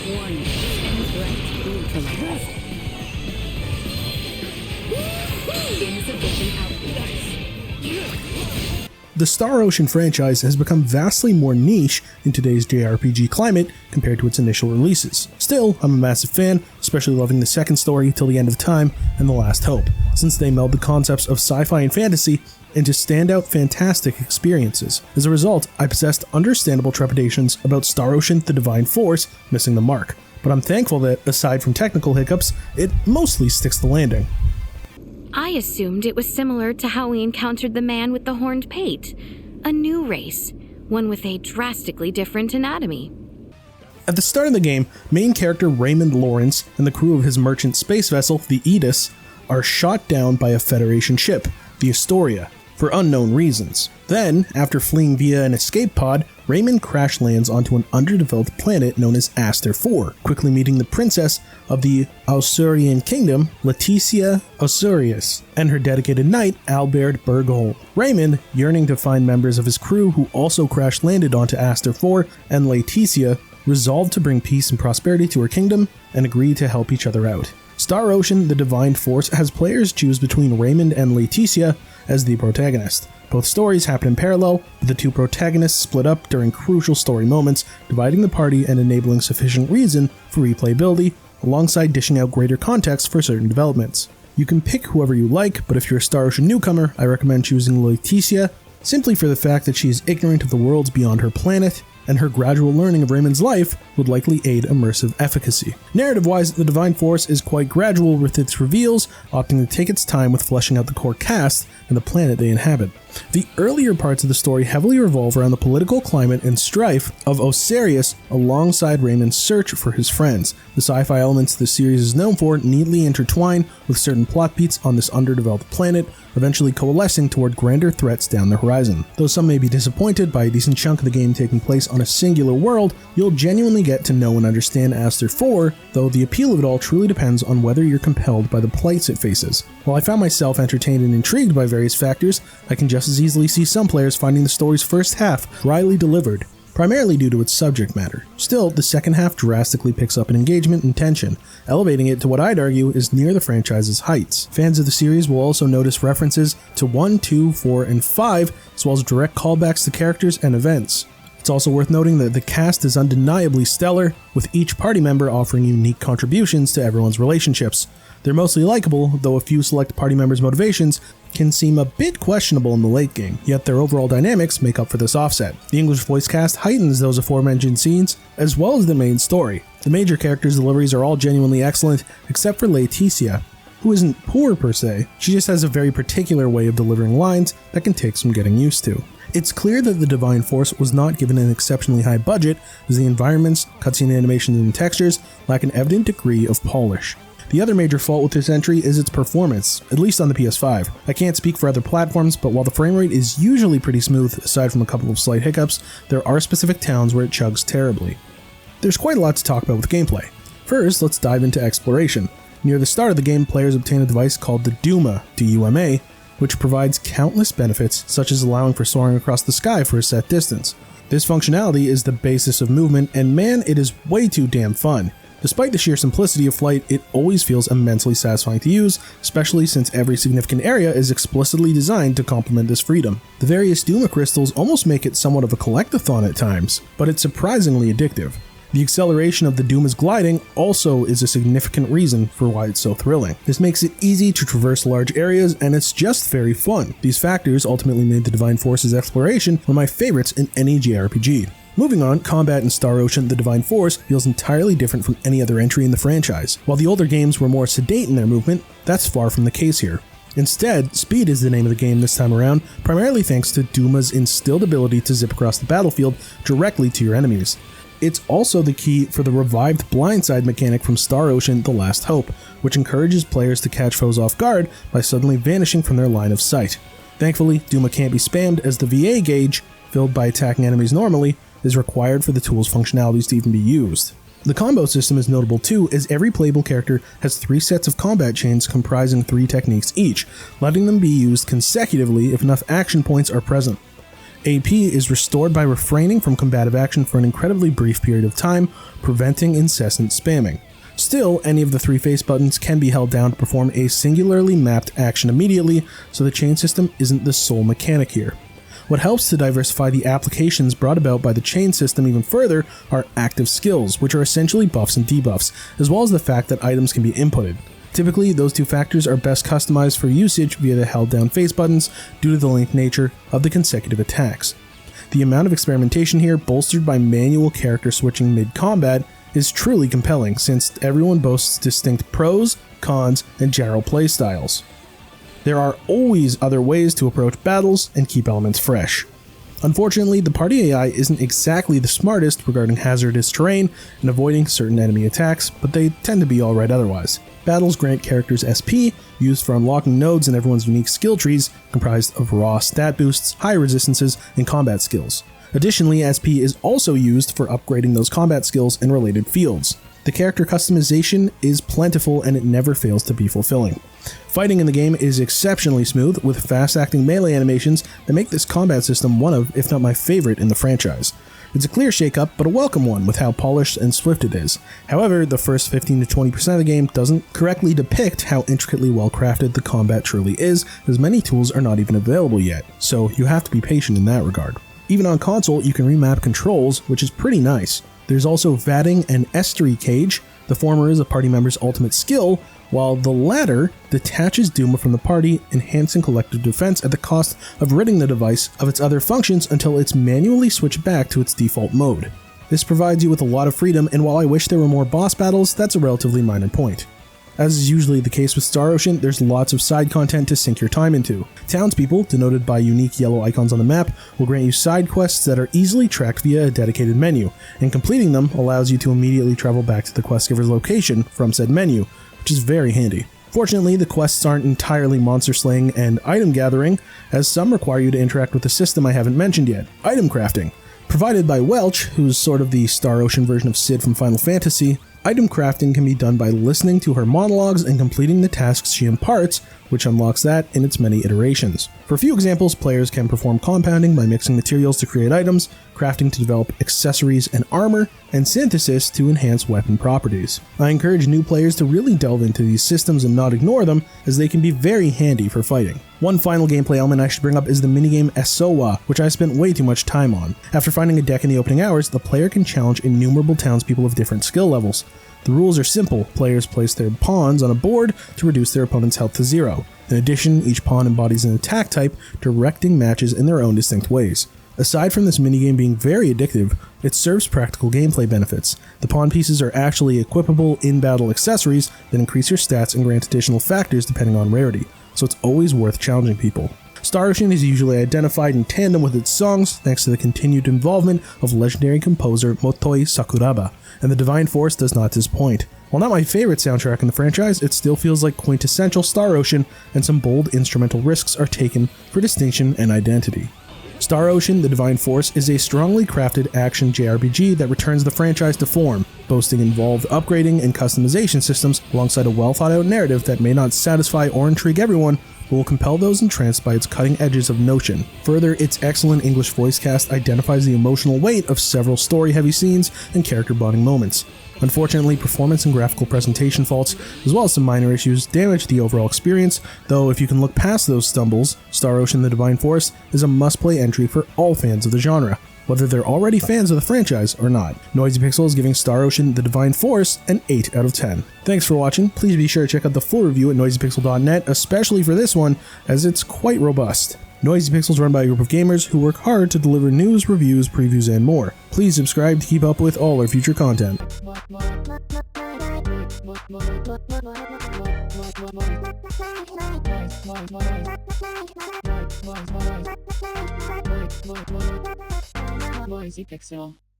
Warning, scan threat neutralized. Insufficient output. The Star Ocean franchise has become vastly more niche in today's JRPG climate compared to its initial releases. Still, I'm a massive fan, especially loving the second story, Till the End of Time, and The Last Hope, since they meld the concepts of sci-fi and fantasy into standout fantastic experiences. As a result, I possessed understandable trepidations about Star Ocean: The Divine Force missing the mark, but I'm thankful that, aside from technical hiccups, it mostly sticks the landing. I assumed it was similar to how we encountered the man with the horned pate, a new race, one with a drastically different anatomy. At the start of the game, main character Raymond Lawrence and the crew of his merchant space vessel, the Aegis, are shot down by a Federation ship, the Astoria, for unknown reasons. Then, after fleeing via an escape pod, Raymond crash lands onto an underdeveloped planet known as Aster 4, quickly meeting the princess of the Ausurian kingdom, Leticia Ausurius, and her dedicated knight, Albert Bergholm. Raymond, yearning to find members of his crew who also crash landed onto Aster 4, and Leticia, resolved to bring peace and prosperity to her kingdom and agree to help each other out. Star Ocean: The Divine Force has players choose between Raymond and Leticia as the protagonist. Both stories happen in parallel, but the two protagonists split up during crucial story moments, dividing the party and enabling sufficient reason for replayability, alongside dishing out greater context for certain developments. You can pick whoever you like, but if you're a Star Ocean newcomer, I recommend choosing Leticia, simply for the fact that she is ignorant of the worlds beyond her planet, and her gradual learning of Raymond's life would likely aid immersive efficacy. Narrative-wise, The Divine Force is quite gradual with its reveals, opting to take its time with fleshing out the core cast and the planet they inhabit. The earlier parts of the story heavily revolve around the political climate and strife of Osiris alongside Raymond's search for his friends. The sci-fi elements the series is known for neatly intertwine with certain plot beats on this underdeveloped planet, eventually coalescing toward grander threats down the horizon. Though some may be disappointed by a decent chunk of the game taking place on a singular world, you'll genuinely get to know and understand Aster 4, though the appeal of it all truly depends on whether you're compelled by the plights it faces. While I found myself entertained and intrigued by various factors, I can just as easily see some players finding the story's first half dryly delivered, primarily due to its subject matter. Still, the second half drastically picks up in engagement and tension, elevating it to what I'd argue is near the franchise's heights. Fans of the series will also notice references to 1, 2, 4, and 5, as well as direct callbacks to characters and events. It's also worth noting that the cast is undeniably stellar, with each party member offering unique contributions to everyone's relationships. They're mostly likable, though a few select party members' motivations can seem a bit questionable in the late game, yet their overall dynamics make up for this offset. The English voice cast heightens those aforementioned scenes, as well as the main story. The major characters' deliveries are all genuinely excellent, except for Leticia, who isn't poor per se, she just has a very particular way of delivering lines that can take some getting used to. It's clear that the Divine Force was not given an exceptionally high budget, as the environments, cutscene animations, and textures lack an evident degree of polish. The other major fault with this entry is its performance, at least on the PS5. I can't speak for other platforms, but while the frame rate is usually pretty smooth, aside from a couple of slight hiccups, there are specific towns where it chugs terribly. There's quite a lot to talk about with gameplay. First, let's dive into exploration. Near the start of the game, players obtain a device called the Duma, D-U-M-A, which provides countless benefits, such as allowing for soaring across the sky for a set distance. This functionality is the basis of movement, and man, it is way too damn fun. Despite the sheer simplicity of flight, it always feels immensely satisfying to use, especially since every significant area is explicitly designed to complement this freedom. The various Duma crystals almost make it somewhat of a collectathon at times, but it's surprisingly addictive. The acceleration of the Duma's gliding also is a significant reason for why it's so thrilling. This makes it easy to traverse large areas, and it's just very fun. These factors ultimately made the Divine Force's exploration one of my favorites in any JRPG. Moving on, combat in Star Ocean: The Divine Force feels entirely different from any other entry in the franchise. While the older games were more sedate in their movement, that's far from the case here. Instead, speed is the name of the game this time around, primarily thanks to Duma's instilled ability to zip across the battlefield directly to your enemies. It's also the key for the revived blindside mechanic from Star Ocean: The Last Hope, which encourages players to catch foes off guard by suddenly vanishing from their line of sight. Thankfully, Duma can't be spammed, as the VA gauge, filled by attacking enemies normally, is required for the tool's functionalities to even be used. The combo system is notable too, as every playable character has 3 sets of combat chains comprising 3 techniques each, letting them be used consecutively if enough action points are present. AP is restored by refraining from combative action for an incredibly brief period of time, preventing incessant spamming. Still, any of the 3 face buttons can be held down to perform a singularly mapped action immediately, so the chain system isn't the sole mechanic here. What helps to diversify the applications brought about by the chain system even further are active skills, which are essentially buffs and debuffs, as well as the fact that items can be inputted. Typically, those 2 factors are best customized for usage via the held down face buttons due to the linked nature of the consecutive attacks. The amount of experimentation here, bolstered by manual character switching mid-combat, is truly compelling since everyone boasts distinct pros, cons, and general playstyles. There are always other ways to approach battles and keep elements fresh. Unfortunately, the party AI isn't exactly the smartest regarding hazardous terrain and avoiding certain enemy attacks, but they tend to be alright otherwise. Battles grant characters SP, used for unlocking nodes in everyone's unique skill trees, comprised of raw stat boosts, high resistances, and combat skills. Additionally, SP is also used for upgrading those combat skills and related fields. The character customization is plentiful and it never fails to be fulfilling. Fighting in the game is exceptionally smooth, with fast-acting melee animations that make this combat system one of, if not my favorite in the franchise. It's a clear shake-up, but a welcome one with how polished and swift it is. However, the first 15 to 20% of the game doesn't correctly depict how intricately well-crafted the combat truly is, as many tools are not even available yet, so you have to be patient in that regard. Even on console, you can remap controls, which is pretty nice. There's also Vatting and Estuary Cage. The former is a party member's ultimate skill, while the latter detaches Duma from the party, enhancing collective defense at the cost of ridding the device of its other functions until it's manually switched back to its default mode. This provides you with a lot of freedom, and while I wish there were more boss battles, that's a relatively minor point. As is usually the case with Star Ocean, there's lots of side content to sink your time into. Townspeople, denoted by unique yellow icons on the map, will grant you side quests that are easily tracked via a dedicated menu, and completing them allows you to immediately travel back to the quest giver's location from said menu, which is very handy. Fortunately, the quests aren't entirely monster slaying and item gathering, as some require you to interact with a system I haven't mentioned yet, item crafting. Provided by Welch, who's sort of the Star Ocean version of Cid from Final Fantasy, item crafting can be done by listening to her monologues and completing the tasks she imparts, which unlocks that in its many iterations. For a few examples, players can perform compounding by mixing materials to create items, crafting to develop accessories and armor, and synthesis to enhance weapon properties. I encourage new players to really delve into these systems and not ignore them, as they can be very handy for fighting. One final gameplay element I should bring up is the minigame Esowa, which I spent way too much time on. After finding a deck in the opening hours, the player can challenge innumerable townspeople of different skill levels. The rules are simple. Players place their pawns on a board to reduce their opponent's health to 0. In addition, each pawn embodies an attack type, directing matches in their own distinct ways. Aside from this minigame being very addictive, it serves practical gameplay benefits. The pawn pieces are actually equipable in-battle accessories that increase your stats and grant additional factors depending on rarity, so it's always worth challenging people. Star Ocean is usually identified in tandem with its songs thanks to the continued involvement of legendary composer Motoi Sakuraba, and the Divine Force does not disappoint. While not my favorite soundtrack in the franchise, it still feels like quintessential Star Ocean, and some bold instrumental risks are taken for distinction and identity. Star Ocean: The Divine Force is a strongly crafted action JRPG that returns the franchise to form, boasting involved upgrading and customization systems alongside a well-thought-out narrative that may not satisfy or intrigue everyone, but will compel those entranced by its cutting edges of notion. Further, its excellent English voice cast identifies the emotional weight of several story-heavy scenes and character bonding moments. Unfortunately, performance and graphical presentation faults, as well as some minor issues, damage the overall experience, though if you can look past those stumbles, Star Ocean: The Divine Force is a must-play entry for all fans of the genre, whether they're already fans of the franchise or not. Noisy Pixel is giving Star Ocean: The Divine Force an 8 out of 10. Thanks for watching. Please be sure to check out the full review at noisypixel.net, especially for this one, as it's quite robust. Noisy Pixel is run by a group of gamers who work hard to deliver news, reviews, previews, and more. Please subscribe to keep up with all our future content. Noisy Pixel.